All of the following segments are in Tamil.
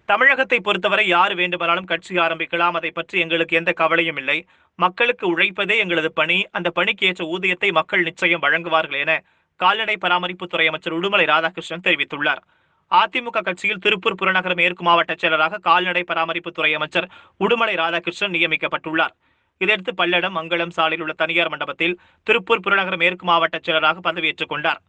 தமிழகத்தை பொறுத்தவரை யார் வேண்டுமானாலும் கட்சி ஆரம்பிக்கலாம். அதை பற்றி எங்களுக்கு எந்த கவலையும் இல்லை. மக்களுக்கு உழைப்பதே எங்களது பணி. அந்த பணிக்கு ஏற்ற ஊதியத்தை மக்கள் நிச்சயம் வழங்குவார்கள் என கால்நடை பராமரிப்புத்துறை அமைச்சர் உடுமலை ராதாகிருஷ்ணன் தெரிவித்துள்ளார். அதிமுக கட்சியில் திருப்பூர் புறநகர் மேற்கு மாவட்ட செயலராக கால்நடை பராமரிப்புத்துறை அமைச்சர் உடுமலை ராதாகிருஷ்ணன் நியமிக்கப்பட்டுள்ளார். இதையடுத்து பல்லடம், மங்களம் சாலையில் உள்ள தனியார் மண்டபத்தில் திருப்பூர் புறநகர் மேற்கு மாவட்ட செயலராக பதவியேற்றுக் கொண்டார்.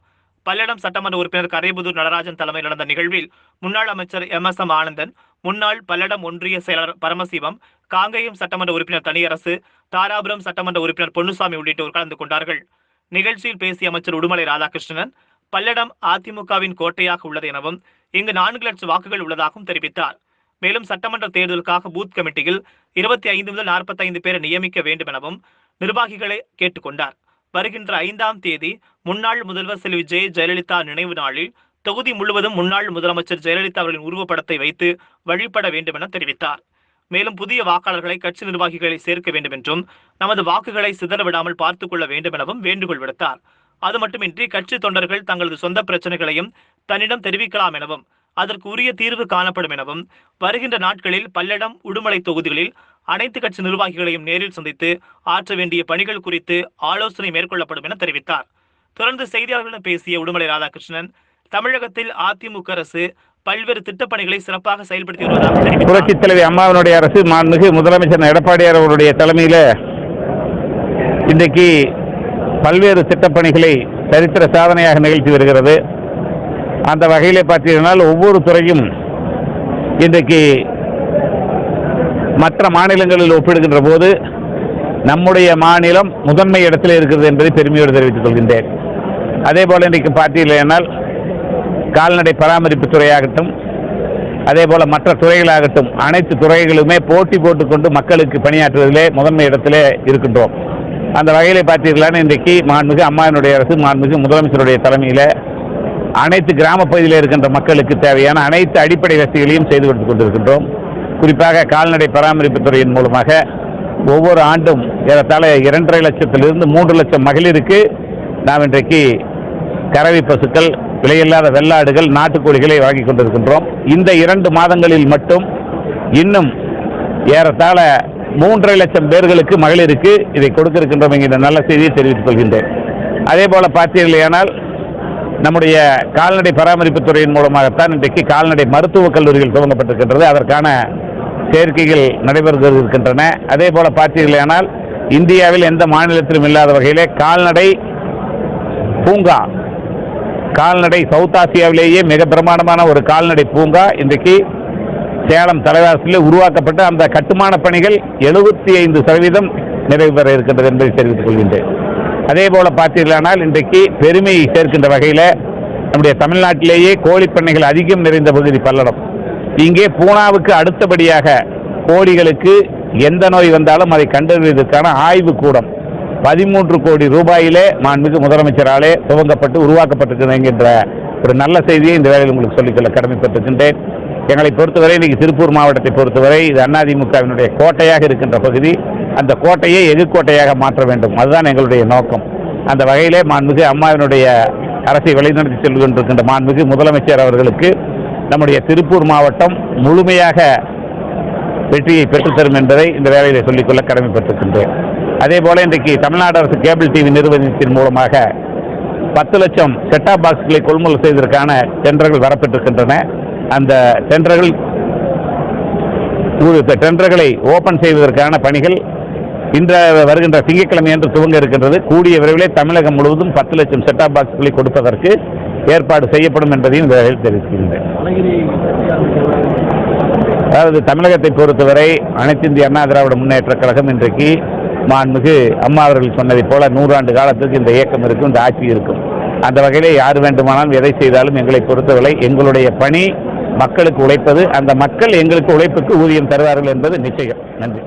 பல்லடம் சட்டமன்ற உறுப்பினர் கரைபுதூர் நடராஜன் தலைமையில் நடந்த நிகழ்வில் முன்னாள் அமைச்சர் MS ஆனந்தன், முன்னாள் பல்லடம் ஒன்றிய செயலர் பரமசிவம், காங்கேயம் சட்டமன்ற உறுப்பினர் தனியரசு, தாராபுரம் சட்டமன்ற உறுப்பினர் பொன்னுசாமி உள்ளிட்டோர் கலந்து கொண்டார்கள். நிகழ்ச்சியில் பேசிய அமைச்சர் உடுமலை ராதாகிருஷ்ணன், பல்லடம் அதிமுகவின் கோட்டையாக உள்ளது எனவும் இங்கு 4 லட்சம் வாக்குகள் உள்ளதாகவும் தெரிவித்தார். மேலும் சட்டமன்ற தேர்தலுக்காக பூத் கமிட்டியில் 25 முதல் 45 பேரை நியமிக்க வேண்டும் எனவும் நிர்வாகிகளை கேட்டுக்கொண்டார். வருகின்ற 5ஆம் தேதி முன்னாள் முதல்வர் செல்வி ஜெயலலிதா நினைவு நாளில் தொகுதி முழுவதும் முன்னாள் முதலமைச்சர் ஜெயலலிதா அவர்களின் உருவப்படத்தை வைத்து வழிபட வேண்டும் என தெரிவித்தார். மேலும் புதிய வாக்காளர்களை கட்சி நிர்வாகிகளை சேர்க்க வேண்டும் என்றும் நமது வாக்குகளை சிதறவிடாமல் பார்த்துக் கொள்ள வேண்டும் எனவும் வேண்டுகோள் விடுத்தார். அது மட்டுமின்றி கட்சி தொண்டர்கள் தங்களது சொந்த பிரச்சனைகளையும் தன்னிடம் தெரிவிக்கலாம் எனவும் அதற்கு உரிய தீர்வு காணப்படும் எனவும் வருகின்ற நாட்களில் பல்லடம், உடுமலை தொகுதிகளில் அனைத்து கட்சி நிர்வாகிகளையும் நேரில் சந்தித்து ஆற்ற வேண்டிய பணிகள் குறித்து ஆலோசனை மேற்கொள்ளப்படும் என தெரிவித்தார். தொடர்ந்து செய்தியாளர்களிடம் பேசிய உடுமலை ராதாகிருஷ்ணன், தமிழகத்தில் அதிமுக அரசு பல்வேறு திட்டப்பணிகளை சிறப்பாக செயல்படுத்தி வருவதாக தெரிவித்தார். புரட்சித் தலைவி அம்மாவினுடைய அரசு மாண்புமிகு முதலமைச்சர் எடப்பாடியார் அவருடைய தலைமையில் இன்றைக்கு பல்வேறு திட்டப்பணிகளை சரித்திர சாதனையாக நிகழ்த்தி வருகிறது. அந்த வகையிலே பார்த்தீங்கன்னா ஒவ்வொரு துறையும் இன்றைக்கு மற்ற மாநிலங்களில் ஒப்பிடுகின்ற போது நம்முடைய மாநிலம் முதன்மை இடத்தில் இருக்கிறது என்பதை பெருமையோடு தெரிவித்துக் கொள்கின்றேன். அதே போல் இன்றைக்கு பார்த்தீர்களானால் கால்நடை பராமரிப்பு துறையாகட்டும், அதே போல் மற்ற துறைகளாகட்டும், அனைத்து துறைகளுமே போட்டி போட்டுக்கொண்டு மக்களுக்கு பணியாற்றுவதிலே முதன்மை இடத்திலே இருக்கின்றோம். அந்த வகையிலே பார்த்தீர்களான இன்றைக்கு மாண்புமிகு அம்மாவினுடைய அரசு மாண்புமிகு முதலமைச்சருடைய தலைமையில் அனைத்து கிராம பகுதியில் இருக்கின்ற மக்களுக்கு தேவையான அனைத்து அடிப்படை வசதிகளையும் செய்து கொடுத்துக் கொண்டிருக்கின்றோம். குறிப்பாக கால்நடை பராமரிப்பு துறையின் மூலமாக ஒவ்வொரு ஆண்டும் ஏறத்தாழ 2.5 லட்சத்திலிருந்து 3 லட்சம் மகளிருக்கு நாம் இன்றைக்கு கறவை பசுக்கள், விலையில்லாத வெள்ளாடுகள், நாட்டுக்கோழிகளை வாங்கி கொண்டிருக்கின்றோம். இந்த 2 மாதங்களில் மட்டும் இன்னும் ஏறத்தாழ 3.5 லட்சம் பேர்களுக்கு மகளிருக்கு இதை கொடுக்க இருக்கின்றோம் என்கிற நல்ல செய்தியை தெரிவித்துக் கொள்கின்றேன். அதே போல பார்த்தீர்களானால் நம்முடைய கால்நடை பராமரிப்பு துறையின் மூலமாகத்தான் இன்றைக்கு கால்நடை மருத்துவக் கல்லூரிகள் துவங்கப்பட்டிருக்கின்றது. அதற்கான சேர்க்கைகள் நடைபெறுகின்றன. அதே போல பார்த்தீர்களானால் இந்தியாவில் எந்த மாநிலத்திலும் இல்லாத வகையிலே கால்நடை பூங்கா, கால்நடை சவுத் ஆசியாவிலேயே மிக பிரமாண்டமான ஒரு கால்நடை பூங்கா இன்றைக்கு சேலம் தலைவாசலில் உருவாக்கப்பட்டு அந்த கட்டுமான பணிகள் 75% நிறைவு பெற இருக்கின்றது என்பதை தெரிவித்துக் கொள்கின்றேன். அதே போல பார்த்தீர்களானால் இன்றைக்கு பெருமையை சேர்க்கின்ற வகையில் நம்முடைய தமிழ்நாட்டிலேயே கோழிப்பண்ணைகள் அதிகம் நிறைந்த பகுதி பல்லடம். இங்கே பூனாவுக்கு அடுத்தபடியாக கோழிகளுக்கு எந்த நோய் வந்தாலும் அதை கண்டறிவதற்கான ஆய்வு கூடம் 13 கோடி ரூபாயிலே மாண்புமிகு முதலமைச்சராலே துவங்கப்பட்டு உருவாக்கப்பட்டிருக்கிறது என்கின்ற ஒரு நல்ல செய்தியை இந்த வேளையில் உங்களுக்கு சொல்லிக்கொள்ள கடமைப்பட்டிருக்கின்றேன். எங்களை பொறுத்தவரை இன்றைக்கு திருப்பூர் மாவட்டத்தை பொறுத்தவரை இது அதிமுகவினுடைய கோட்டையாக இருக்கின்ற பகுதி. அந்த கோட்டையை எதிர்கோட்டையாக மாற்ற வேண்டும், அதுதான் எங்களுடைய நோக்கம். அந்த வகையிலே மாண்புமிகு அம்மாவினுடைய அரசை வழிநடத்தி செல்கின்றிருக்கின்ற மாண்புமிகு முதலமைச்சர் அவர்களுக்கு நம்முடைய திருப்பூர் மாவட்டம் முழுமையாக வெற்றியை பெற்றுத்தரும் என்பதை இந்த வேளையிலே சொல்லிக்கொள்ள கடமைப்பட்டிருக்கின்றேன். அதே போல இன்றைக்கு தமிழ்நாடு அரசு கேபிள் டிவி நிறுவனத்தின் மூலமாக 10 லட்சம் செட்டாப் பாக்ஸ்களை கொள்முதல் செய்வதற்கான டெண்டர்கள் வரப்பட்டிருக்கின்றன. அந்த டெண்டர்களை ஓபன் செய்வதற்கான பணிகள் இன்று வருகின்ற திங்கட்கிழமை என்று துவங்க இருக்கின்றது. கூடிய விரைவிலே தமிழகம் முழுவதும் 10 லட்சம் செட்டாப் பாக்ஸ்களை கொடுப்பதற்கு ஏற்பாடு செய்யப்படும் என்பதையும் தெரிவிக்கின்றேன். அதாவது தமிழகத்தை பொறுத்தவரை அனைத்து இந்திய அண்ணா திராவிட முன்னேற்ற கழகம் இன்றைக்கு மாண்புமிகு அம்மா அவர்கள் சொன்னதை போல 100 ஆண்டு காலத்துக்கு இந்த இயக்கம் இருக்கும், இந்த ஆட்சி இருக்கும். அந்த வகையிலே யார் வேண்டுமானாலும் எதை செய்தாலும் எங்களை பொறுத்தவரை எங்களுடைய பணி மக்களுக்கு உழைப்பது. அந்த மக்கள் எங்களுக்கு உழைப்புக்கு ஊதியம் தருவார்கள் என்பது நிச்சயம். நன்றி.